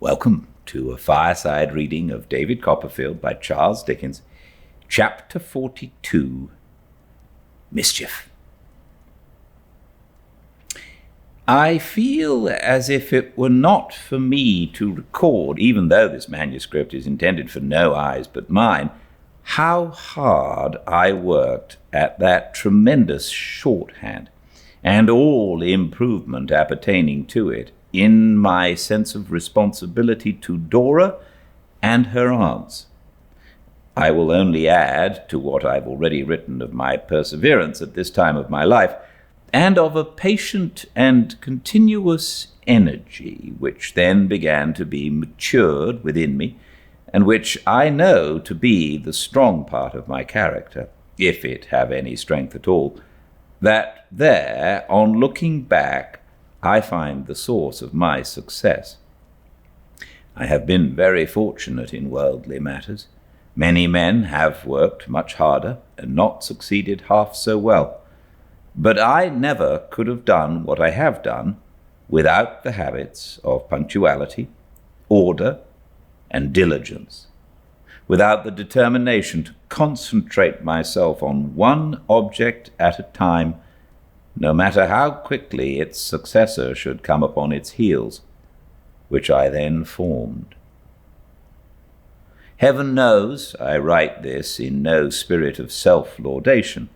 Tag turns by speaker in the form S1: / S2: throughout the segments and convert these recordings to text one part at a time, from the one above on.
S1: Welcome to a fireside reading of David Copperfield by Charles Dickens, Chapter 42, Mischief. I feel as if it were not for me to record, even though this manuscript is intended for no eyes but mine, how hard I worked at that tremendous shorthand, and all improvement appertaining to it, in my sense of responsibility to Dora and her aunts. I will only add to what I've already written of my perseverance at this time of my life, and of a patient and continuous energy which then began to be matured within me, and which I know to be the strong part of my character, if it have any strength at all, that there, on looking back, I find the source of my success. I have been very fortunate in worldly matters. Many men have worked much harder and not succeeded half so well. But I never could have done what I have done without the habits of punctuality, order, and diligence, without the determination to concentrate myself on one object at a time, no matter how quickly its successor should come upon its heels, which I then formed. Heaven knows I write this in no spirit of self-laudation.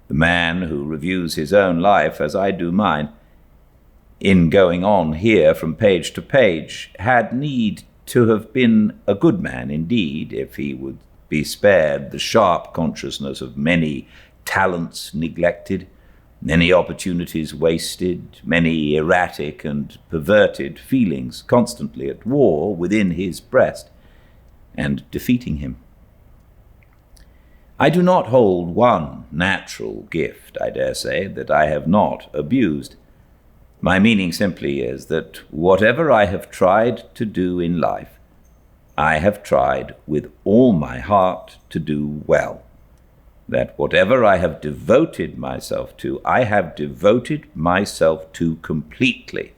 S1: The man who reviews his own life as I do mine, in going on here from page to page, had need to have been a good man indeed, if he would be spared the sharp consciousness of many talents neglected, many opportunities wasted, many erratic and perverted feelings constantly at war within his breast and defeating him. I do not hold one natural gift, I dare say, that I have not abused. My meaning simply is that whatever I have tried to do in life, I have tried with all my heart to do well. That whatever I have devoted myself to, I have devoted myself to completely.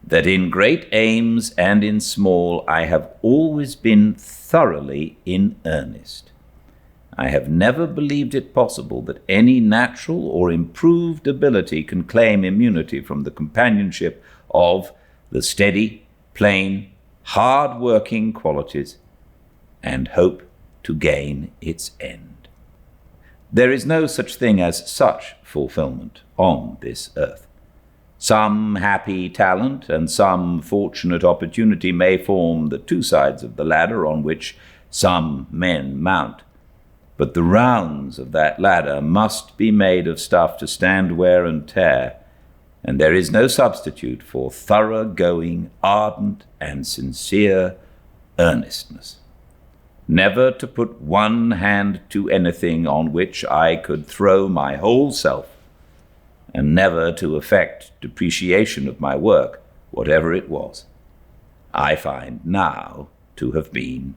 S1: That in great aims and in small, I have always been thoroughly in earnest. I have never believed it possible that any natural or improved ability can claim immunity from the companionship of the steady, plain, hard-working qualities, and hope to gain its end. There is no such thing as such fulfillment on this earth. Some happy talent and some fortunate opportunity may form the two sides of the ladder on which some men mount. But the rounds of that ladder must be made of stuff to stand wear and tear, and there is no substitute for thorough-going, ardent, and sincere earnestness. Never to put one hand to anything on which I could throw my whole self, and never to affect depreciation of my work, whatever it was, I find now to have been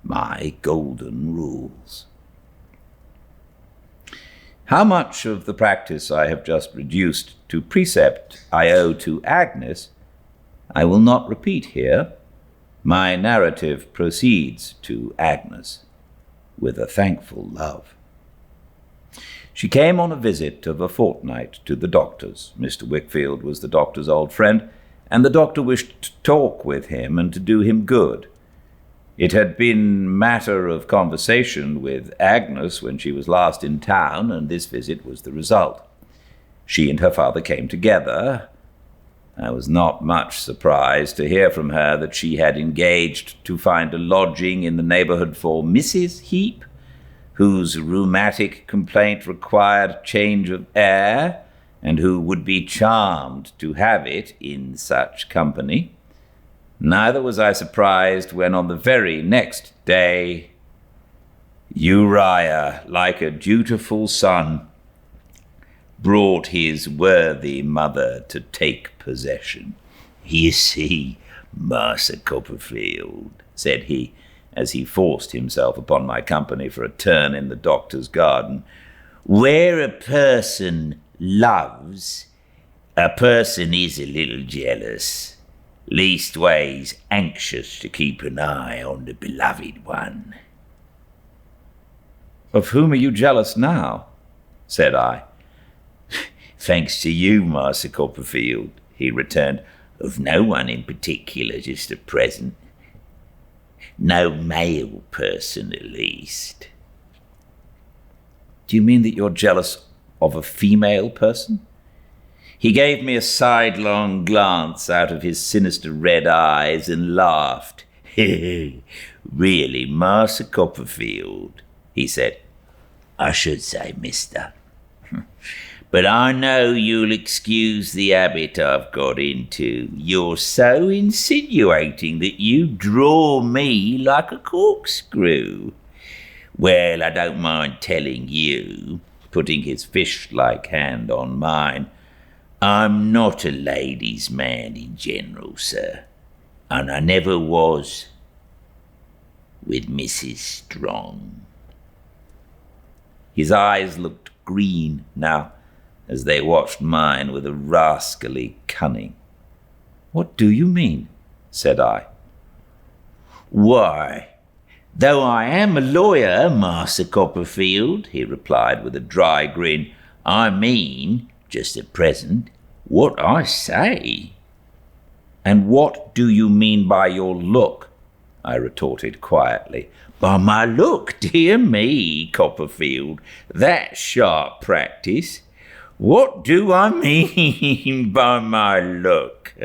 S1: my golden rules. How much of the practice I have just reduced to precept I owe to Agnes, I will not repeat here. My narrative proceeds to Agnes with a thankful love. She came on a visit of a fortnight to the doctor's. Mr. Wickfield was the doctor's old friend, and the doctor wished to talk with him and to do him good. It had been matter of conversation with Agnes when she was last in town, and this visit was the result. She and her father came together. I was not much surprised to hear from her that she had engaged to find a lodging in the neighborhood for Mrs. Heap, whose rheumatic complaint required change of air, and who would be charmed to have it in such company. Neither was I surprised when on the very next day Uriah, like a dutiful son, brought his worthy mother to take possession. "You see, Master Copperfield," said he, as he forced himself upon my company for a turn in the doctor's garden, "where a person loves, a person is a little jealous. Leastways anxious to keep an eye on the beloved one." "Of whom are you jealous now?" said I. "Thanks to you, Master Copperfield," he returned. "Of no one in particular just at present. No male person, at least." "Do you mean that you're jealous of a female person?" He gave me a sidelong glance out of his sinister red eyes and laughed. "Really, Master Copperfield," he said. "I should say, mister. But I know you'll excuse the habit I've got into. You're so insinuating that you draw me like a corkscrew. Well, I don't mind telling you," putting his fish-like hand on mine, "I'm not a ladies' man in general, sir, and I never was with Mrs. Strong." His eyes looked green now, as they watched mine with a rascally cunning. "What do you mean?" said I. "Why, though I am a lawyer, Master Copperfield," he replied with a dry grin, "I mean, just at present, what I say." "And what do you mean by your look?" I retorted quietly. "By my look, dear me, Copperfield, that's sharp practice. What do I mean by my look?"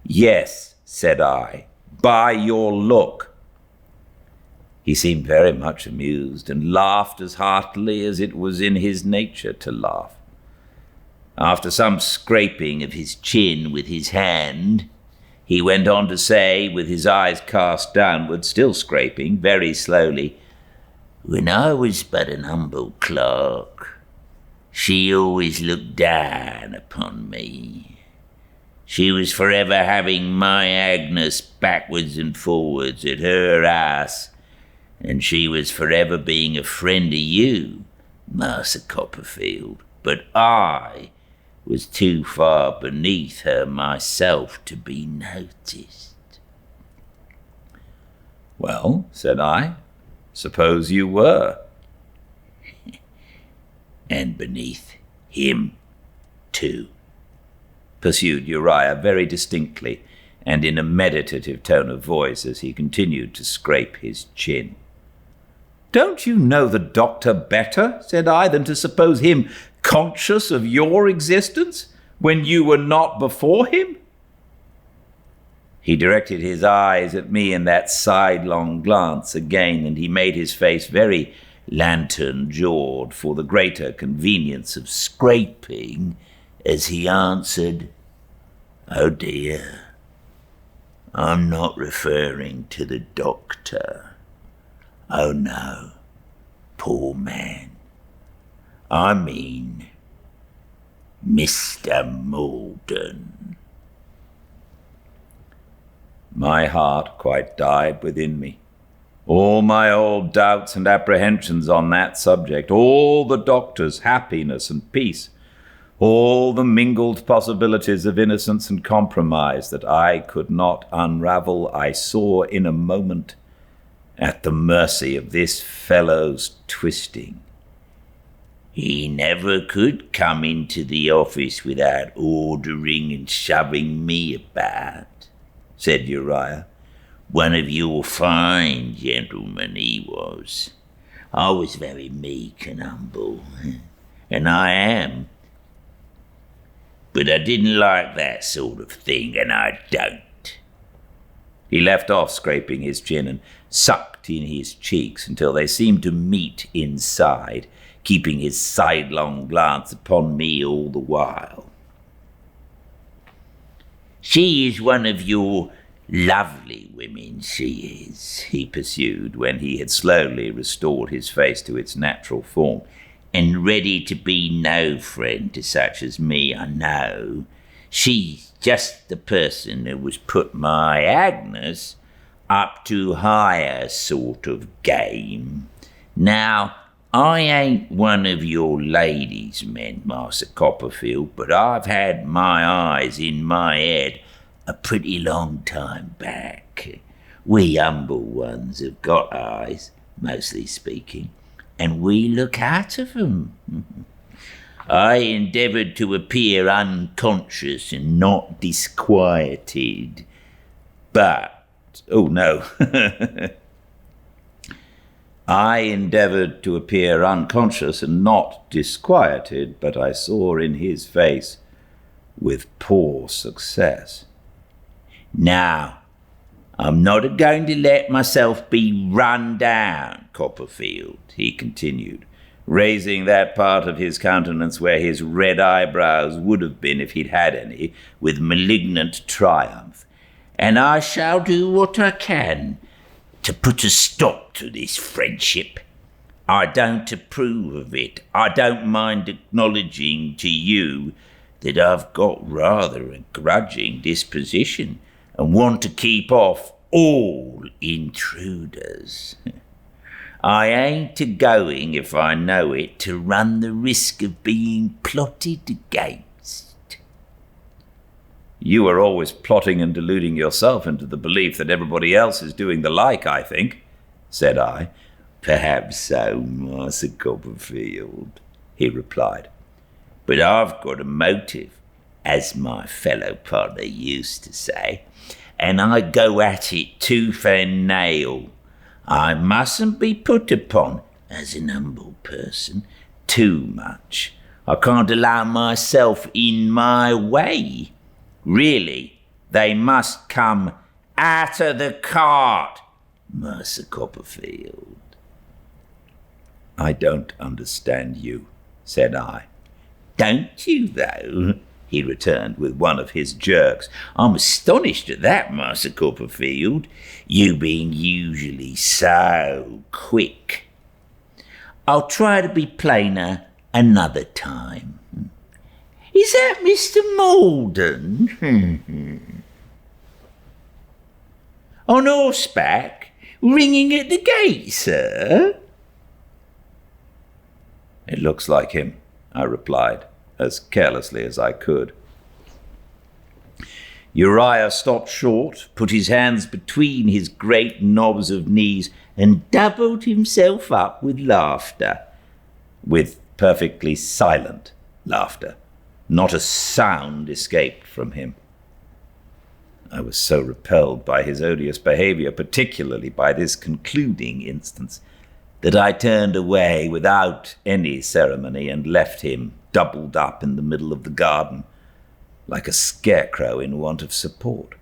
S1: "Yes," said I, "by your look." He seemed very much amused and laughed as heartily as it was in his nature to laugh. After some scraping of his chin with his hand, he went on to say, with his eyes cast downward, still scraping, very slowly, "When I was but an humble clerk, she always looked down upon me. She was forever having my Agnes backwards and forwards at her house, and she was forever being a friend of you, Master Copperfield, but I was too far beneath her myself to be noticed." "Well," said I, "suppose you were." "And beneath him, too," pursued Uriah very distinctly and in a meditative tone of voice as he continued to scrape his chin. "Don't you know the doctor better," said I, "than to suppose him conscious of your existence when you were not before him?" He directed his eyes at me in that sidelong glance again, and he made his face very lantern-jawed for the greater convenience of scraping as he answered, "Oh dear, I'm not referring to the doctor. Oh no, poor man. I mean Mr. Malden." My heart quite died within me. All my old doubts and apprehensions on that subject, all the doctor's happiness and peace, all the mingled possibilities of innocence and compromise that I could not unravel, I saw in a moment at the mercy of this fellow's twisting. "He never could come into the office without ordering and shoving me about," said Uriah. "One of your fine gentlemen he was. I was very meek and humble, and I am. But I didn't like that sort of thing, and I don't." He left off scraping his chin and sucked in his cheeks until they seemed to meet inside, keeping his sidelong glance upon me all the while. "She is one of your lovely women, she is," he pursued when he had slowly restored his face to its natural form, "and ready to be no friend to such as me, I know. She's just the person who was put my Agnes up to higher sort of game. Now, I ain't one of your ladies' men, Master Copperfield, but I've had my eyes in my head
S2: a pretty long time back. We humble ones have got eyes, mostly speaking, and we look out of them. I endeavoured to appear unconscious and not disquieted, but...
S1: Oh, no. I endeavoured to appear unconscious and not disquieted, but I saw in his face with poor success.
S2: Now, I'm not a-going to let myself be run down, Copperfield, he continued,
S1: raising that part of his countenance where his red eyebrows would have been if he'd had any,
S2: with malignant triumph, and I shall do what I can to put a stop to this friendship. I don't approve of it. I don't mind acknowledging to you that I've got rather a grudging disposition and want to keep off all intruders. I ain't a-going, if I know it, to run the risk of being plotted against.
S1: You are always plotting and deluding yourself into the belief that everybody else is doing the like, I think, said I.
S2: Perhaps so, Master Copperfield, he replied. But I've got a motive, as my fellow partner used to say, and I go at it tooth and nail. I mustn't be put upon, as an humble person, too much. I can't allow myself in my way. Really, they must come out of the cart, Master Copperfield.
S1: I don't understand you, said I.
S2: Don't you, though? He returned with one of his jerks. I'm astonished at that, Master Copperfield, you being usually so quick. I'll try to be plainer another time. Is that Mr. Malden? On horseback, ringing at the gate, sir?
S1: It looks like him, I replied, as carelessly as I could.
S2: Uriah stopped short, put his hands between his great knobs of knees, and doubled himself up with laughter.
S1: With perfectly silent laughter. Not a sound escaped from him. I was so repelled by his odious behaviour, particularly by this concluding instance, that I turned away without any ceremony and left him doubled up in the middle of the garden, like a scarecrow in want of support.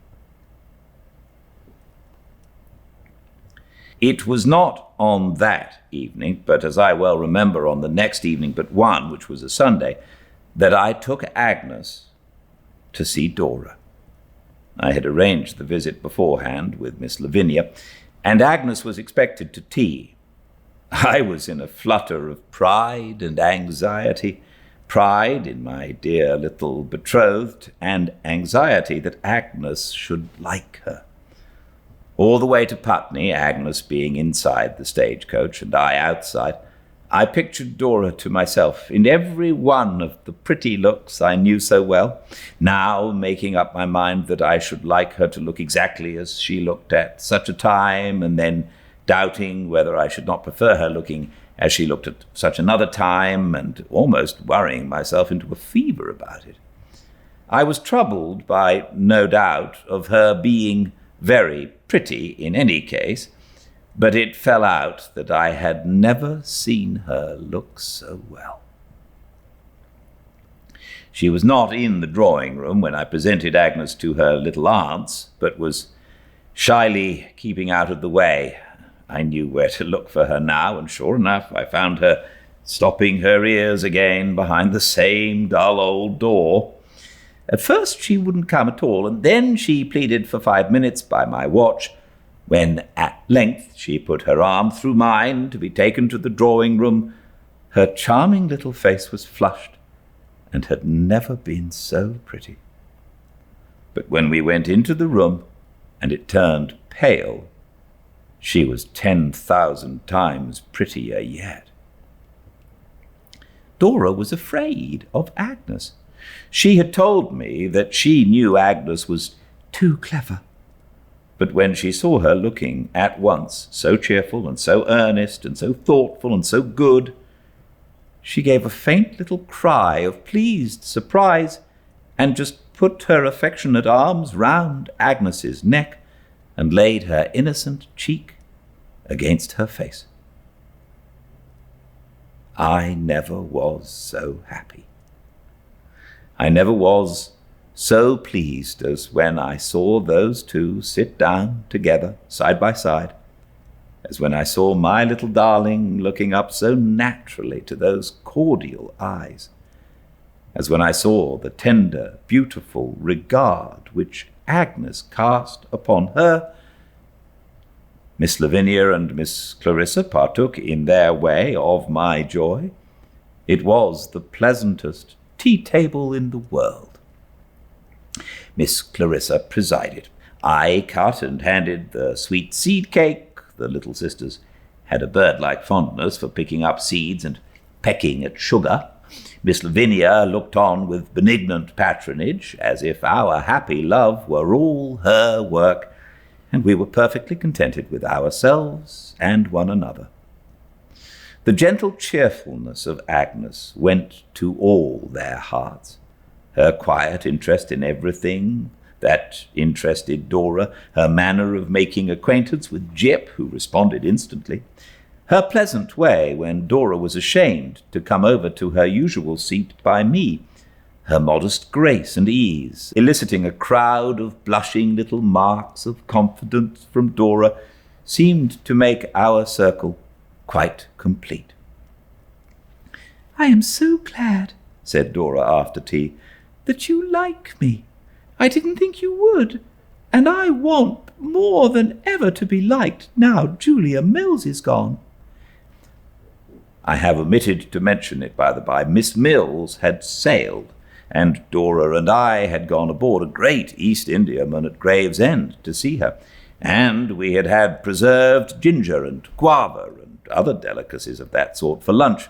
S1: It was not on that evening, but as I well remember on the next evening but one, which was a Sunday, that I took Agnes to see Dora. I had arranged the visit beforehand with Miss Lavinia, and Agnes was expected to tea. I was in a flutter of pride and anxiety, pride in my dear little betrothed, and anxiety that Agnes should like her. All the way to Putney, Agnes being inside the stagecoach and I outside, I pictured Dora to myself in every one of the pretty looks I knew so well, now making up my mind that I should like her to look exactly as she looked at such a time, and then doubting whether I should not prefer her looking as she looked at such another time, and almost worrying myself into a fever about it. I was troubled by no doubt of her being very pretty in any case, but it fell out that I had never seen her look so well. She was not in the drawing-room when I presented Agnes to her little aunts, but was shyly keeping out of the way. I knew where to look for her now, and sure enough, I found her stopping her ears again behind the same dull old door. At first she wouldn't come at all, and then she pleaded for 5 minutes by my watch, when at length she put her arm through mine to be taken to the drawing-room. Her charming little face was flushed, and had never been so pretty. But when we went into the room, and it turned pale, she was 10,000 times prettier yet. Dora was afraid of Agnes. She had told me that she knew Agnes was
S3: too clever.
S1: But when she saw her looking at once so cheerful and so earnest and so thoughtful and so good, she gave a faint little cry of pleased surprise and just put her affectionate arms round Agnes's neck and laid her innocent cheek against her face. I never was so happy. I never was so pleased as when I saw those two sit down together, side by side, as when I saw my little darling looking up so naturally to those cordial eyes, as when I saw the tender, beautiful regard which Agnes cast upon her. Miss Lavinia and Miss Clarissa partook in their way of my joy. It was the pleasantest tea-table in the world. Miss Clarissa presided. I cut and handed the sweet seed cake. The little sisters had a bird-like fondness for picking up seeds and pecking at sugar. Miss Lavinia looked on with benignant patronage, as if our happy love were all her work, and we were perfectly contented with ourselves and one another. The gentle cheerfulness of Agnes went to all their hearts. Her quiet interest in everything that interested Dora, her manner of making acquaintance with Jip, who responded instantly, her pleasant way when Dora was ashamed to come over to her usual seat by me, her modest grace and ease, eliciting a crowd of blushing little marks of confidence from Dora, seemed to make our circle quite complete.
S3: "I am so glad,"
S1: said Dora after tea,
S3: "that you like me. I didn't think you would, and I want more than ever to be liked now Julia Mills is gone."
S1: I have omitted to mention it, by the by. Miss Mills had sailed, and Dora and I had gone aboard a great East Indiaman at Gravesend to see her, and we had had preserved ginger and guava and other delicacies of that sort for lunch,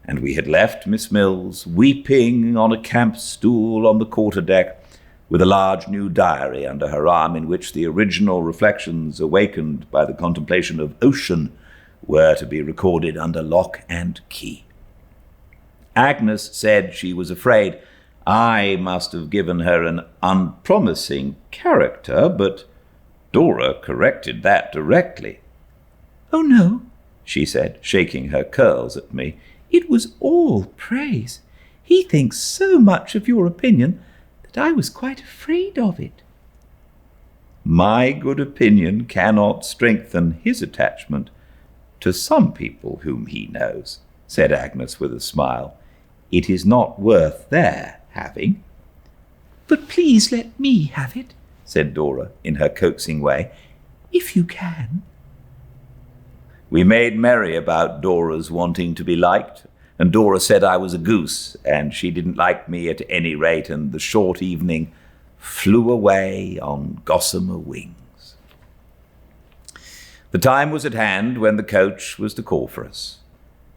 S1: and we had left Miss Mills weeping on a camp stool on the quarter-deck, with a large new diary under her arm in which the original reflections awakened by the contemplation of ocean were to be recorded under lock and key. Agnes said she was afraid I must have given her an unpromising character, but Dora corrected that directly.
S3: "Oh, no,"
S1: she said, shaking her curls at me.
S3: "It was all praise. He thinks so much of your opinion that I was quite afraid of it."
S1: My good opinion cannot strengthen his attachment to some people whom he knows, said Agnes with a smile. It is not worth their having.
S3: "But please let me have it,"
S1: said Dora in her coaxing way,
S3: "if you can."
S1: We made merry about Dora's wanting to be liked, and Dora said I was a goose, and she didn't like me at any rate, and the short evening flew away on gossamer wings. The time was at hand when the coach was to call for us.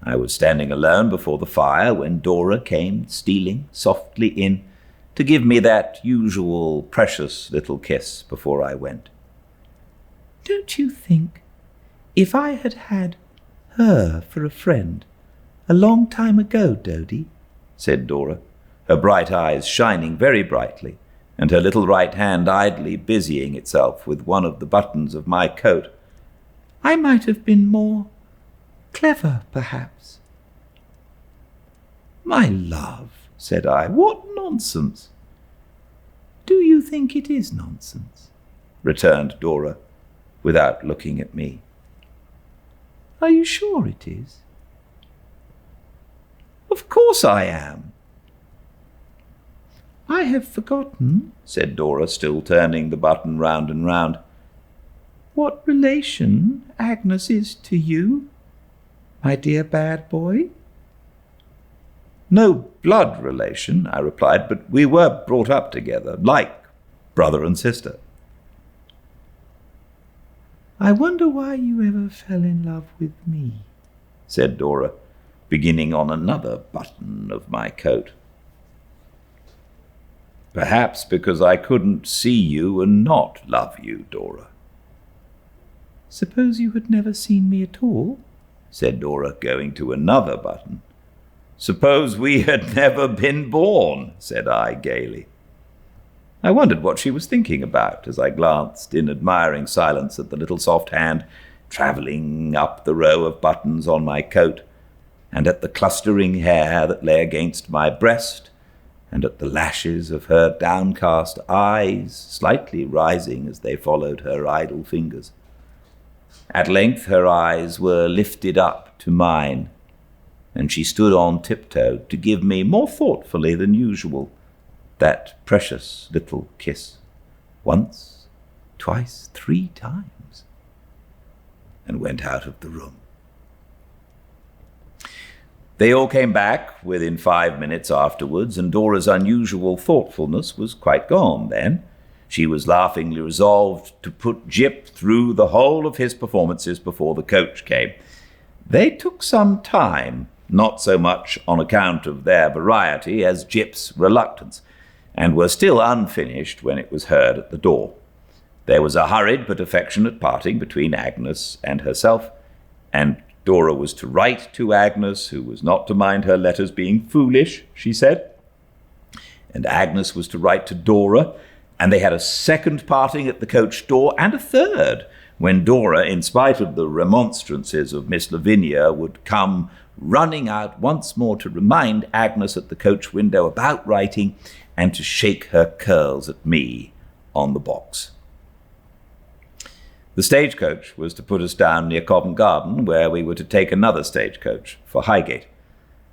S1: I was standing alone before the fire when Dora came stealing softly in to give me that usual precious little kiss before I went.
S3: "Don't you think, if I had had her for a friend a long time ago, Dodie," said Dora, her bright eyes shining very brightly, and her little right hand idly busying itself with one of the buttons of my coat, "I might have been more clever, perhaps."
S1: "My love," said I, "what nonsense!"
S3: "Do you think it is nonsense?"
S1: returned Dora, without looking at me.
S3: "Are you sure it is?"
S1: "Of course I am."
S3: "I have forgotten," said Dora, still turning the button round and round, "what relation Agnes is to you, my dear bad boy."
S1: "No blood relation," I replied, "but we were brought up together, like brother and sister."
S3: "I wonder why you ever fell in love with me,"
S1: said Dora, beginning on another button of my coat. Perhaps because I couldn't see you and not love you, Dora.
S3: Suppose you had never seen me at all?
S1: Said Dora, going to another button. Suppose we had never been born, said I gaily. I wondered what she was thinking about as I glanced in admiring silence at the little soft hand travelling up the row of buttons on my coat, and at the clustering hair that lay against my breast, and at the lashes of her downcast eyes slightly rising as they followed her idle fingers. At length her eyes were lifted up to mine, and she stood on tiptoe to give me, more thoughtfully than usual, that precious little kiss. Once, twice, 3 times, and went out of the room. They all came back within 5 minutes afterwards, and Dora's unusual thoughtfulness was quite gone then. She was laughingly resolved to put Jip through the whole of his performances before the coach came. They took some time, not so much on account of their variety as Jip's reluctance, and were still unfinished when it was heard at the door. There was a hurried but affectionate parting between Agnes and herself, and Dora was to write to Agnes, who was not to mind her letters being foolish, she said, and Agnes was to write to Dora, and they had a second parting at the coach door, and a third, when Dora, in spite of the remonstrances of Miss Lavinia, would come running out once more to remind Agnes at the coach window about writing, and to shake her curls at me on the box. The stagecoach was to put us down near Covent Garden, where we were to take another stagecoach for Highgate.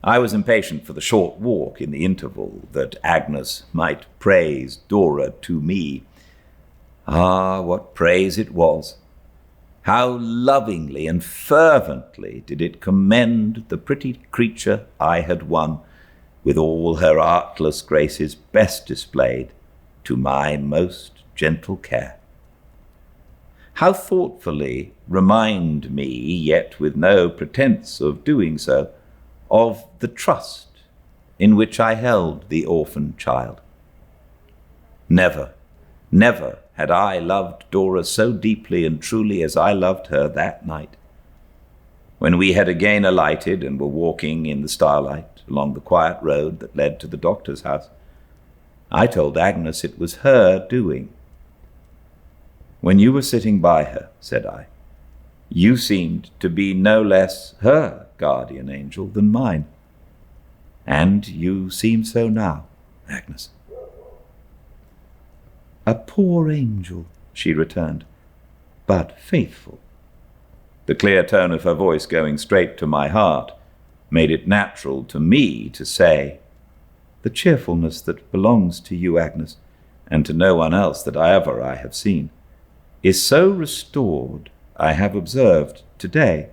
S1: I was impatient for the short walk in the interval, that Agnes might praise Dora to me. Ah, what praise it was! How lovingly and fervently did it commend the pretty creature I had won, with all her artless graces best displayed, to my most gentle care. How thoughtfully remind me, yet with no pretence of doing so, of the trust in which I held the orphan child. Never, never had I loved Dora so deeply and truly as I loved her that night. When we had again alighted and were walking in the starlight along the quiet road that led to the doctor's house, I told Agnes it was her doing. When you were sitting by her, said I, you seemed to be no less her guardian angel than mine. And you seem so now, Agnes. A poor angel, she returned, but faithful. The clear tone of her voice going straight to my heart made it natural to me to say, the cheerfulness that belongs to you, Agnes, and to no one else that I have seen, is so restored, I have observed today,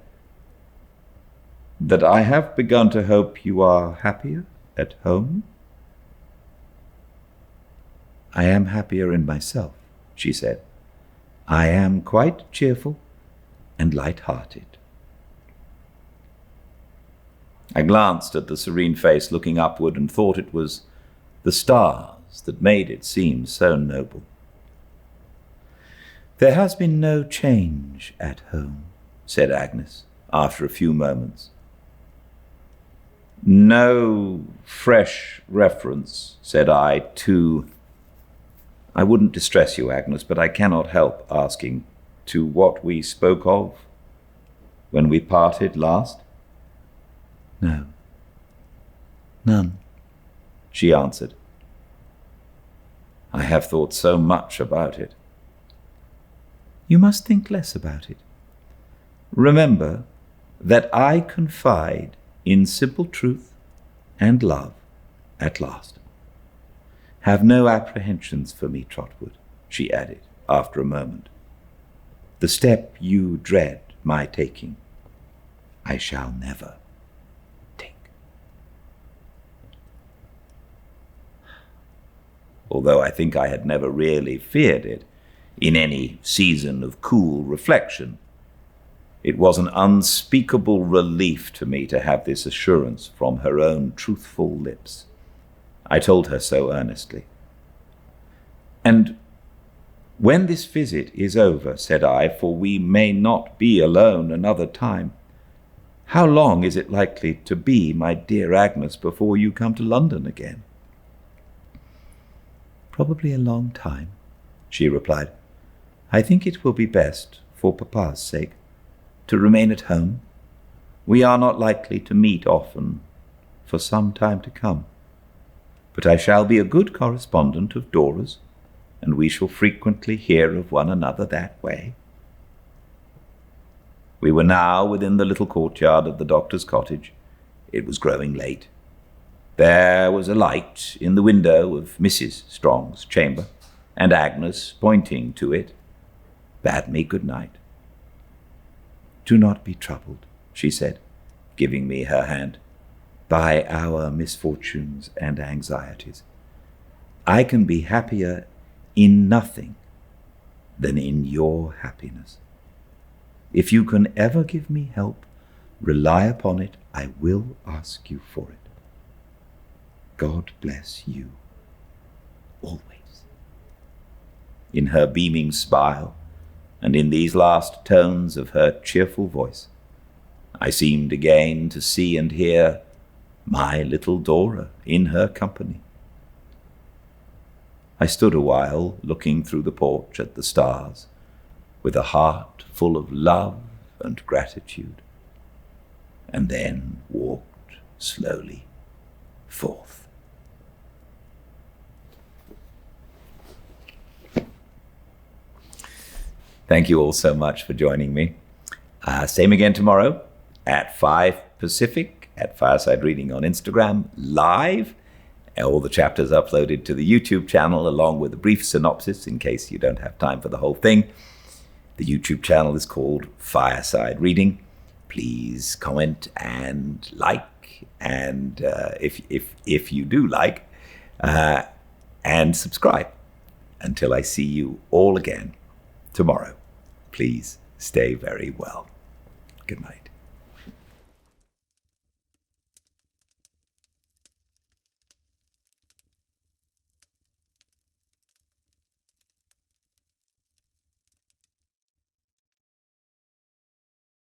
S1: that I have begun to hope you are happier at home. I am happier in myself, she said. I am quite cheerful and light-hearted. I glanced at the serene face looking upward and thought it was the stars that made it seem so noble. There has been no change at home, said Agnes, after a few moments. No fresh reference, said I, to... I wouldn't distress you, Agnes, but I cannot help asking to what we spoke of when we parted last? No, none, she answered. I have thought so much about it. You must think less about it. Remember that I confide in simple truth and love at last. Have no apprehensions for me, Trotwood, she added after a moment. The step you dread my taking, I shall never take. Although I think I had never really feared it, in any season of cool reflection, it was an unspeakable relief to me to have this assurance from her own truthful lips. I told her so earnestly. "When this visit is over," said I, "for we may not be alone another time, how long is it likely to be, my dear Agnes, before you come to London again?"
S3: "Probably a long time," she replied. "I think it will be best, for Papa's sake, to remain at home. We are not likely to meet often for some time to come. But I shall be a good correspondent of Dora's, and we shall frequently hear of one another that way." We were now within the little courtyard of the doctor's cottage. It was growing late. There was a light in the window of Mrs. Strong's chamber, and Agnes, pointing to it, bade me good night. "Do not be troubled," she said, giving me her hand, "by our misfortunes and anxieties. I can be happier in nothing than in your happiness. If you can ever give me help, rely upon it, I will ask you for it. God bless you always." In her beaming smile, and in these last tones of her cheerful voice, I seemed again to see and hear my little Dora in her company. I stood a while looking through the porch at the stars, with a heart full of love and gratitude, and then walked slowly forth. Thank you all so much for joining me. Same again tomorrow at 5 Pacific at Fireside Reading on Instagram, live. All the chapters uploaded to the YouTube channel, along with a brief synopsis in case you don't have time for the whole thing. The YouTube channel is called Fireside Reading. Please comment and like, and if you do like, and subscribe. Until I see you all again tomorrow, please stay very well. Good night.